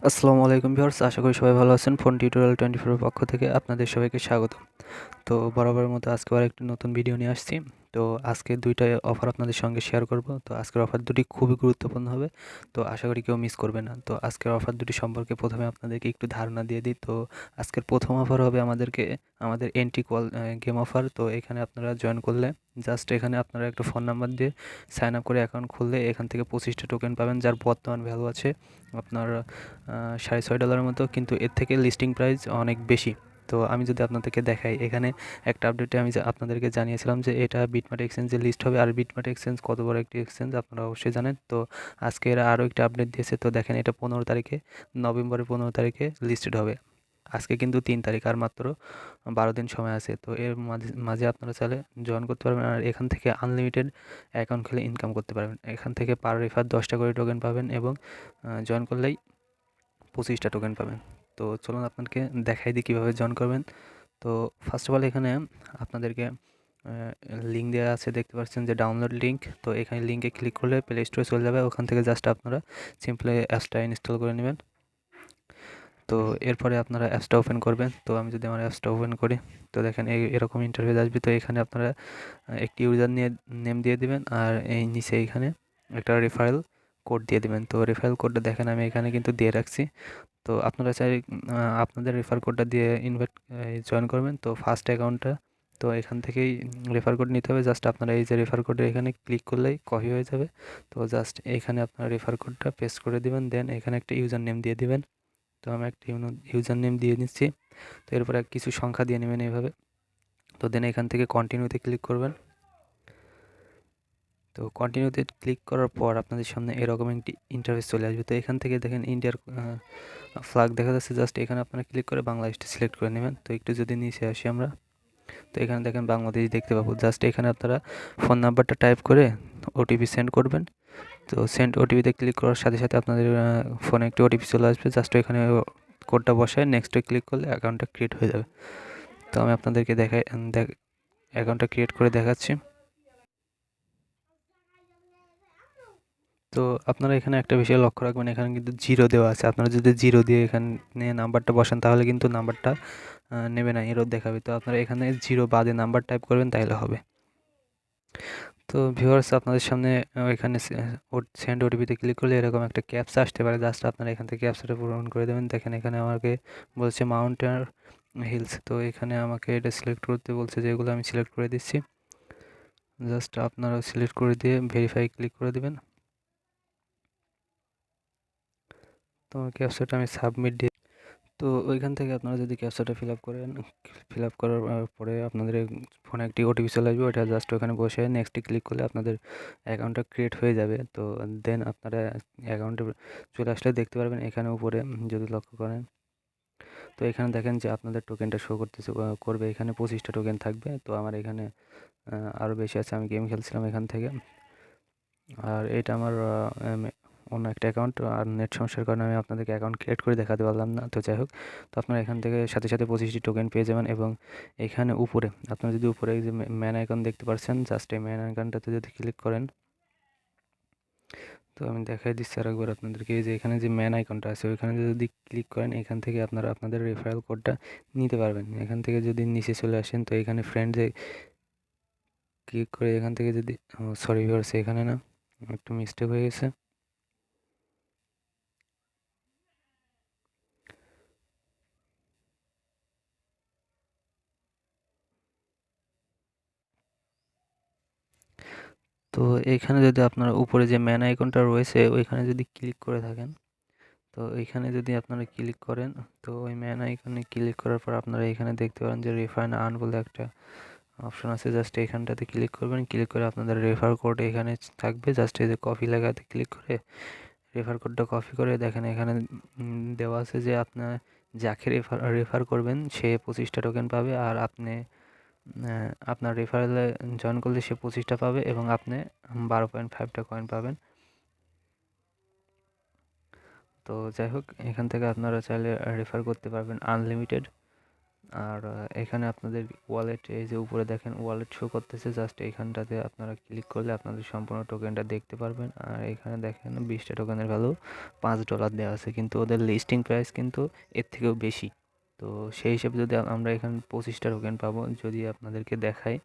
আসসালামু আলাইকুম ভিউয়ার্স, আশা করি সবাই ভালো আছেন। ফোন টিউটোরিয়াল 24 এর পক্ষ থেকে আপনাদের সবাইকে স্বাগত। তো বরাবরের মতো আজকে আবার একটি নতুন ভিডিও নিয়ে আসছি। তো আজকে ২টা অফার আপনাদের সঙ্গে শেয়ার করব। তো আজকের অফার দুটি খুবই গুরুত্বপূর্ণ হবে। তো আশা করি কেউ মিস করবে না। তো আজকের অফার দুটি সম্পর্কে প্রথমে আপনাদেরকে একটু ধারণা দিয়ে দিই। তো আজকের প্রথম অফার হবে আমাদের এন্ট্রি কল গেম অফার। তো এখানে আপনারা জয়েন করলে জাস্ট এখানে আপনারা একটা ফোন নাম্বার দিয়ে সাইন আপ করে অ্যাকাউন্ট খুললে এখান থেকে 25টা টোকেন পাবেন, যার বর্তমান ভ্যালু আছে আপনার $6.5 মতো, কিন্তু এর থেকে লিস্টিং প্রাইস অনেক বেশি। তো আমি যদি আপনাদেরকে দেখাই, এখানে একটা আপডেটে আমি আপনাদেরকে জানিয়েছিলাম যে এটা বিটমার্ট এক্সচেঞ্জে লিস্ট হবে। আর বিটমার্ট এক্সচেঞ্জ কত বড় একটি এক্সচেঞ্জ আপনারা অবশ্যই জানেন। তো আজকে এরা আরও একটা আপডেট দিয়েছে। তো দেখেন, এটা 15 তারিখে, নভেম্বরের 15 তারিখে লিস্টেড হবে। আজকে কিন্তু 3 তারিখ, আর মাত্র 12 দিন সময় আছে। তো এর মাঝে মাঝে আপনারা চাইলে জয়েন করতে পারবেন, আর এখান থেকে আনলিমিটেড অ্যাকাউন্ট খুলে ইনকাম করতে পারবেন। এখান থেকে পার রেফার 10টা করে টোকেন পাবেন, এবং জয়েন করলেই 25টা টোকেন পাবেন। তো চলুন আপনাদেরকে দেখাই দিই কীভাবে জয়েন করবেন। তো ফার্স্ট অফ অল এখানে আপনাদেরকে লিঙ্ক দেওয়া আছে, দেখতে পাচ্ছেন যে ডাউনলোড লিঙ্ক। তো এখানে লিঙ্কে ক্লিক করলে প্লে স্টোরে চলে যাবে। ওখান থেকে জাস্ট আপনারা সিম্পলি অ্যাপসটা ইনস্টল করে নেবেন। তো এরপরে আপনারা অ্যাপসটা ওপেন করবেন। তো আমি যদি আমার অ্যাপসটা ওপেন করি, তো দেখেন এরকম ইন্টারফেস আসবে। তো এখানে আপনারা একটি ইউজার নেম দিয়ে দিবেন, আর এই নিচে এখানে একটা রেফারেল কোড দিয়ে দিবেন। তো রেফারেল কোডটা দেখেন আমি এখানে কিন্তু দিয়ে রাখছি। তো আপনারা চাই আপনাদের রেফার কোডটা দিয়ে জয়েন করবেন। তো ফার্স্ট অ্যাকাউন্টটা, তো এখান থেকেই রেফার কোড নিতে হবে। জাস্ট আপনারা এই যে রেফার কোডে এখানে ক্লিক করলেই কপি হয়ে যাবে। তো জাস্ট এখানে আপনারা রেফার কোডটা পেস্ট করে দিবেন, দেন এখানে একটা ইউজার নেম দিয়ে দিবেন। তো আমি একটা ইউজার নেম দিয়ে নিচ্ছি। তো এরপরে কিছু সংখ্যা দিয়ে নেবেন এইভাবে। তো দেন এখান থেকে কন্টিনিউতে ক্লিক করবেন। তো কন্টিনিউতে ক্লিক করার পর আপনাদের সামনে এরকম একটি ইন্টারফেস চলে আসবে। তো এখান থেকে দেখেন ইন্ডিয়ার ফ্ল্যাগ দেখা যাচ্ছে। জাস্ট এখানে আপনারা ক্লিক করে বাংলাদেশটা সিলেক্ট করে নেবেন। তো একটু যদি নিচে আসি আমরা, তো এখানে দেখেন বাংলাদেশ দেখতে পাবো। জাস্ট এখানে আপনারা ফোন নাম্বারটা টাইপ করে ওটিপি সেন্ড করবেন। তো সেন্ড ওটিপিতে ক্লিক করার সাথে সাথে আপনাদের ফোনে একটি ওটিপি চলে আসবে। জাস্ট এখানে কোডটা বসায় নেক্সটে ক্লিক করলে অ্যাকাউন্টটা ক্রিয়েট হয়ে যাবে। তো আমি আপনাদেরকে অ্যাকাউন্টটা ক্রিয়েট করে দেখাচ্ছি। তো আপনারা এখানে একটা বিষয় লক্ষ্য রাখবেন, এখানে কিন্তু জিরো দেওয়া আছে। আপনারা যদি জিরো দিয়ে এখানে নাম্বারটা বসান, তাহলে কিন্তু নাম্বারটা নেবে না, এরর দেখাবে। তো আপনারা এখানে জিরো বাদে নাম্বার টাইপ করবেন, তাহলে হবে। তো ভিউয়ার্স, আপনাদের সামনে এখানে সেন্ড ওটিপিতে ক্লিক করলে এরকম একটা ক্যাপচা আসতে পারে। জাস্ট আপনারা এখান থেকে ক্যাপচাটা পূরণ করে দেবেন। দেখেন এখানে আমাকে বলছে মাউন্টেন হিলস। তো এখানে আমাকে এটা সিলেক্ট করতে বলছে, যেগুলো আমি সিলেক্ট করে দিচ্ছি। জাস্ট আপনারা সিলেক্ট করে দিয়ে ভেরিফাই ক্লিক করে দেবেন। তো ক্যাপচাটা আমি সাবমিট দিয়ে, তো ওইখান থেকে আপনারা যদি ক্যাপচাটা ফিল আপ করার পরে আপনাদের ফোনে একটি ওটিপি চলে আসবে। ওইটা জাস্ট ওখানে বসে নেক্সটে ক্লিক করলে আপনাদের অ্যাকাউন্টটা ক্রিয়েট হয়ে যাবে। তো দেন আপনারা অ্যাকাউন্টে চলে আসলে দেখতে পারবেন এখানে উপরে, যদি লক্ষ্য করেন, তো এখানে দেখেন যে আপনাদের টোকেনটা শো করবে। এখানে 25টা টোকেন থাকবে। তো আমার এখানে আরও বেশি আছে, আমি গেম খেলছিলাম এখান থেকে। আর এটা আমার অন্য একটা অ্যাকাউন্ট, আর নেট সমস্যার কারণে আমি আপনাদেরকে অ্যাকাউন্ট ক্রিয়েট করে দেখাতে পারলাম না। তো যাই হোক, তো আপনারা এখান থেকে সাথে সাথে 25টি টোকেন পেয়ে যাবেন। এবং এখানে উপরে আপনারা যদি উপরে এই যে ম্যান আইকন দেখতে পাচ্ছেন, জাস্ট এই ম্যান আইকনটাতে যদি ক্লিক করেন, তো আমি দেখাই দিচ্ছি আরেকবার আপনাদেরকে। এই যে এখানে যে ম্যান আইকনটা আছে, ওইখানে যদি ক্লিক করেন, এখান থেকে আপনারা আপনাদের রেফারেল কোডটা নিতে পারবেন। এখান থেকে যদি নিচে চলে আসেন, তো এখানে ফ্রেন্ডে ক্লিক করে এখান থেকে যদি, সরি ভিউয়ার্স, এখানে না, একটু মিস্টেক হয়ে গেছে। তো এখানে যদি আপনারা উপরে যে ম্যান আইকনটা রয়েছে, ওইখানে যদি ক্লিক করে থাকেন, তো এইখানে যদি আপনারা ক্লিক করেন, তো ওই ম্যান আইকনে ক্লিক করার পর আপনারা এখানে দেখতে পারেন যে রেফার আর্ন বলে একটা অপশন আছে। জাস্ট এখানটাতে ক্লিক করবেন। ক্লিক করে আপনাদের রেফার কোড এখানে থাকবে। জাস্ট এই যে কপি লাগাতে ক্লিক করে রেফার কোডটা কপি করে দেখেন এখানে দেওয়া আছে যে আপনার যাকে রেফার করবেন সে 25টা টোকেন পাবে, আর আপনি আপনার রেফারেলে জয়েন করলে সে 25টা পাবে, এবং আপনি 12.5টা কয়েন পাবেন। তো যাই হোক, এখান থেকে আপনারা চাইলে রেফার করতে পারবেন আনলিমিটেড। আর এখানে আপনাদের ওয়ালেট, এই যে উপরে দেখেন ওয়ালেট শো করতেছে, জাস্ট এইখানটাতে আপনারা ক্লিক করলে আপনাদের সম্পূর্ণ টোকেনটা দেখতে পারবেন। আর এখানে দেখেন 20টা টোকেনের ভ্যালু $5 দেওয়া আছে, কিন্তু ওদের লিস্টিং প্রাইস কিন্তু এর থেকেও বেশি। তো সেই হিসেবে যদি আমরা এখানে 25টা টোকেন পাবো, যদি আপনাদেরকে দেখাই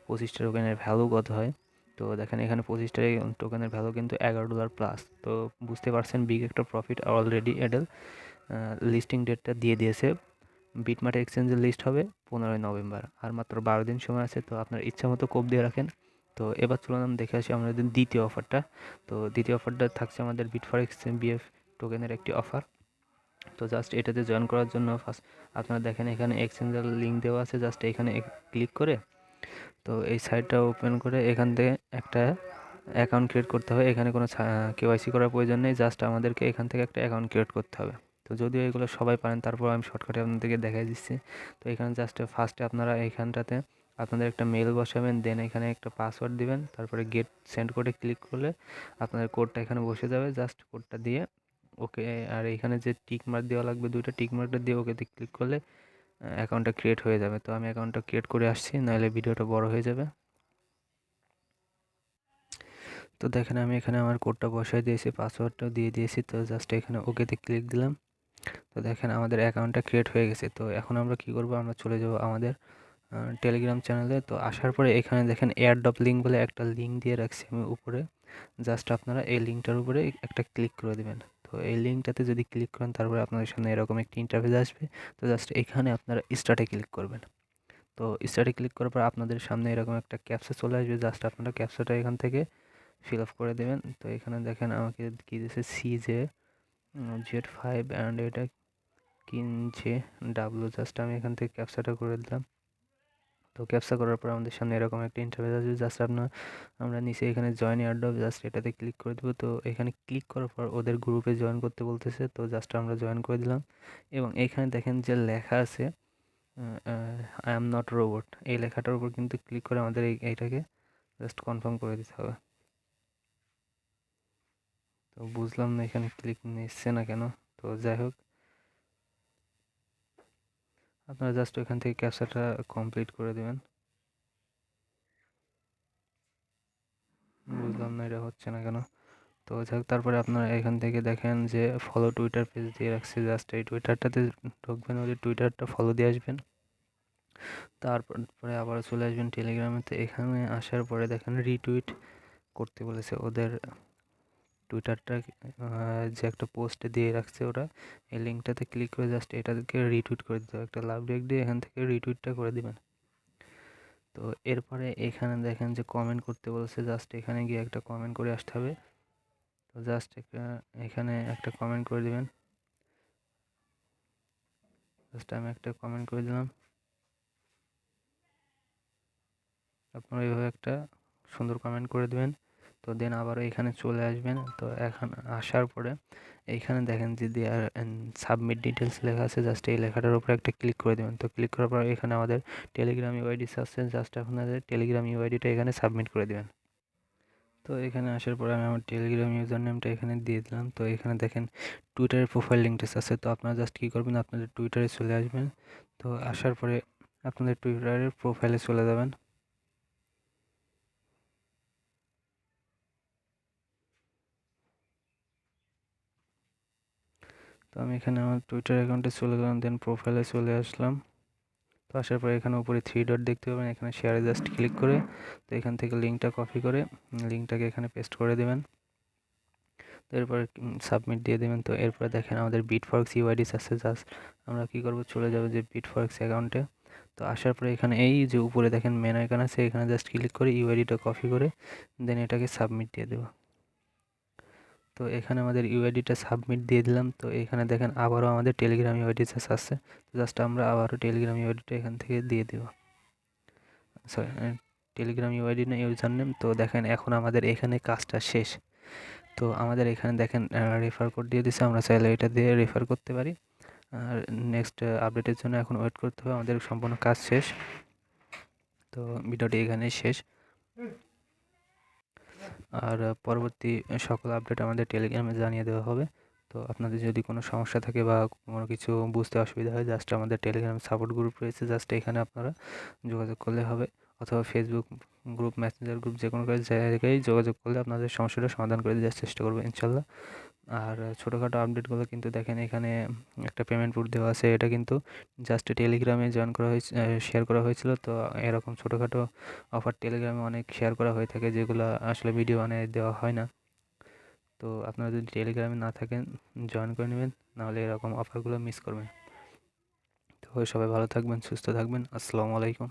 25টা টোকেনের ভ্যালু কত হয়। তো দেখেন এখানে 25টা টোকেনের ভ্যালু কিন্তু $11 প্লাস। তো বুঝতে পারছেন বিগ একটা প্রফিট অলরেডি এডেল লিস্টিং ডেটটা দিয়ে দিয়েছে। বিটমার্ট এক্সচেঞ্জের লিস্ট হবে 15ই নভেম্বর, আর মাত্র 12 দিন সময় আছে। তো আপনার ইচ্ছা মতো কোপ দিয়ে রাখেন। তো এবার চলুন দেখে আসি আমাদের দ্বিতীয় অফারটা। তো দ্বিতীয় অফারটা থাকছে আমাদের বিটফরেক্স বিএফ টোকেনের একটি অফার। তো জাস্ট এটাতে জয়েন করার জন্য ফার্স্ট আপনারা দেখেন এখানে এক্সচেঞ্জের লিঙ্ক দেওয়া আছে, জাস্ট এখানে ক্লিক করে তো এই সাইটটা ওপেন করে এখান থেকে একটা অ্যাকাউন্ট ক্রিয়েট করতে হবে। এখানে কোনো কেওয়াইসি করার প্রয়োজন নেই, জাস্ট আমাদেরকে এখান থেকে একটা অ্যাকাউন্ট ক্রিয়েট করতে হবে। তো যদিও এগুলো সবাই পারেন, তারপর আমি শর্টকাটে আপনাদেরকে দেখাই দিচ্ছি। তো এখানে জাস্ট ফার্স্টে আপনারা এইখানটাতে আপনাদের একটা মেল বসাবেন, দেন এখানে একটা পাসওয়ার্ড দিবেন, তারপরে গেট সেন্ড কোডে ক্লিক করলে আপনাদের কোডটা এখানে বসে যাবে। জাস্ট কোডটা দিয়ে ওকে, আর এখানে যে টিক মার্ক দেওয়া লাগবে, দুইটা টিক মার্কটা দিয়ে ওকেতে ক্লিক করলে অ্যাকাউন্টটা ক্রিয়েট হয়ে যাবে। তো আমি অ্যাকাউন্টটা ক্রিয়েট করে আসছি, নাহলে ভিডিওটা বড় হয়ে যাবে। তো দেখেন আমি এখানে আমার কোডটা বসাই দিয়েছি, পাসওয়ার্ডটাও দিয়ে দিয়েছি। তো জাস্ট এখানে ওকেতে ক্লিক দিলাম। তো দেখেন আমাদের অ্যাকাউন্টটা ক্রিয়েট হয়ে গেছে। তো এখন আমরা কি করব, আমরা চলে যাব আমাদের টেলিগ্রাম চ্যানেলে। তো আসার পরে এখানে দেখেন এয়ারড্রপ লিঙ্ক বলে একটা লিঙ্ক দিয়ে রাখছি আমি উপরে, জাস্ট আপনারা এই লিঙ্কটার উপরে একটা ক্লিক করে দেবেন। তো এই লিঙ্কটাতে যদি ক্লিক করেন, তারপরে আপনাদের সামনে এরকম একটি ইন্টারফেস আসবে। তো জাস্ট এখানে আপনারা স্টার্টে ক্লিক করবেন। তো স্টার্টে ক্লিক করার পর আপনাদের সামনে এরকম একটা ক্যাপচা চলে আসবে, জাস্ট আপনারা ক্যাপচাটা এখান থেকে ফিল আপ করে দেবেন। তো এখানে দেখেন আমাকে কি দিয়েছে, CJ Z5 অ্যান্ড এটা কিনছে ডাব্লু। জাস্ট আমি এখান থেকে ক্যাপচাটা করে দিলাম। তো ক্যাপচা করার পর আমাদের সামনে এরকম একটা ইন্টারফেস আসবে, জাস্ট আমরা নিচে এখানে জয়েন এয়ারড্রপ, জাস্ট এটাতে ক্লিক করে দেবো। তো এখানে ক্লিক করার পর ওদের গ্রুপে জয়েন করতে বলতেছে, তো জাস্ট আমরা জয়েন করে দিলাম। এবং এখানে দেখেন যে লেখা আছে আই এম নট রোবট, এই লেখাটার উপর কিন্তু ক্লিক করে আমাদের এইটাকে জাস্ট কনফার্ম করে দিতে হবে। তো বুঝলাম না এখানে ক্লিক নিচ্ছে না কেন। তো যাই হোক, আপনারা জাস্ট ওইখান থেকে ক্যাপচাটা কমপ্লিট করে দেবেন। বুঝলাম না এটা হচ্ছে না কেন। তো যাই হোক, তারপরে আপনারা এখান থেকে দেখেন যে ফলো টুইটার পেজ দিয়ে রাখছি, জাস্ট এই টুইটারটাতে ঢুকবেন, ওই টুইটারটা ফলো দিয়ে আসবেন। তারপরে আবার চলে আসবেন টেলিগ্রামে। তো এখানে আসার পরে দেখেন রিটুইট করতে বলেছে ওদের টুইটারটা, যে একটা পোস্টে দিয়ে রাখছে ওরা, এই লিঙ্কটাতে ক্লিক করে জাস্ট এটাকে রিটুইট করে দিতে হবে, একটা লাভ রেক দিয়ে এখান থেকে রিটুইটটা করে দিবেন। তো এরপরে এখানে দেখেন যে কমেন্ট করতে বলছে, জাস্ট এখানে গিয়ে একটা কমেন্ট করে আসতে হবে। তো জাস্ট এখানে একটা কমেন্ট করে দিবেন, জাস্ট আমি একটা কমেন্ট করে দিলাম। আপনারা এইভাবে একটা সুন্দর কমেন্ট করে দেবেন। তো দেন আবারও এখানে চলে আসবেন। তো এখন আসার পরে এইখানে দেখেন যে দেয়ার সাবমিট ডিটেলস লেখা আছে, জাস্ট এই লেখাটার উপরে একটা ক্লিক করে দেবেন। তো ক্লিক করার পর এখানে আমাদের টেলিগ্রাম ইউআইডি আছে, জাস্ট আপনাদের টেলিগ্রাম ইউআইডিটা এখানে সাবমিট করে দেবেন। তো এখানে আসার পরে আমি আমার টেলিগ্রাম ইউজার নেমটা এখানে দিয়ে দিলাম। তো এখানে দেখেন টুইটারের প্রোফাইল লিঙ্কটা আছে। তো আপনারা জাস্ট কী করবেন, আপনাদের টুইটারে চলে আসবেন। তো আসার পরে আপনাদের টুইটারের প্রোফাইলে চলে যাবেন। তো আমি এখানে আমার টুইটার অ্যাকাউন্টে চলে গেলাম, দেন প্রোফাইলে চলে আসলাম। তো আসার পরে এখানে উপরে 3 ডট দেখতে পাবেন, এখানে শেয়ারে জাস্ট ক্লিক করে তো এখান থেকে লিঙ্কটা কপি করে লিঙ্কটাকে এখানে পেস্ট করে দেবেন। তো এরপরে সাবমিট দিয়ে দেবেন। তো এরপরে দেখেন আমাদের বিটফরেক্স ইউআইডিস আছে, জাস্ট আমরা কী করবো, চলে যাবো যে বিটফরেক্স অ্যাকাউন্টে। তো আসার পরে এখানে এই যে উপরে দেখেন মেন আইকন আছে, এখানে জাস্ট ক্লিক করে ইউআইডিটা কপি করে দেন এটাকে সাবমিট দিয়ে দেবো। তো এখানে আমাদের ইউআইডিটা সাবমিট দিয়ে দিলাম। তো এখানে দেখেন আবারও আমাদের টেলিগ্রাম ইউআইডি আসছে, তো জাস্ট আমরা আবারও টেলিগ্রাম ইউআইডিটা এখান থেকে দিয়ে দেবো। সরি, টেলিগ্রাম ইউআইডি না, ইউজার নেম। তো দেখেন এখন আমাদের এখানে কাজটা শেষ। তো আমাদের এখানে দেখেন রেফার কোড দিয়ে দিচ্ছে, আমরা চাইলে এটা দিয়ে রেফার করতে পারি। আর নেক্সট আপডেটের জন্য এখন ওয়েট করতে হবে, আমাদের সম্পূর্ণ কাজ শেষ। তো ভিডিওটি এখানেই শেষ। আর পরবর্তী সকল আপডেট আমাদের টেলিগ্রামে জানিয়ে দেওয়া হবে। তো আপনাদের যদি কোনো সমস্যা থাকে বা কোনো কিছু বুঝতে অসুবিধা হয়, জাস্ট আমাদের টেলিগ্রাম সাপোর্ট গ্রুপ রয়েছে, জাস্ট এখানে আপনারা যোগাযোগ করলে হবে, অথবা ফেসবুক গ্রুপ, মেসেঞ্জার গ্রুপ, যে কোনো জায়গায় যোগাযোগ করলে আপনাদের সমস্যাটা সমাধান করে দেওয়ার চেষ্টা করবো ইনশাল্লাহ। আর ছোটোখাটো আপডেটগুলো কিন্তু দেখেন, এখানে একটা পেমেন্ট প্রুফ দেওয়া আছে, এটা কিন্তু জাস্ট টেলিগ্রামে জয়েন করা হয়েছে, শেয়ার করা হয়েছিল। তো এরকম ছোটোখাটো অফার টেলিগ্রামে অনেক শেয়ার করা হয়ে থাকে, যেগুলো আসলে ভিডিও বানিয়ে দেওয়া হয় না। তো আপনারা যদি টেলিগ্রামে না থাকেন, জয়েন করে নেবেন, নাহলে এরকম অফারগুলো মিস করবেন। তো সবাই ভালো থাকবেন, সুস্থ থাকবেন। আসসালামু আলাইকুম।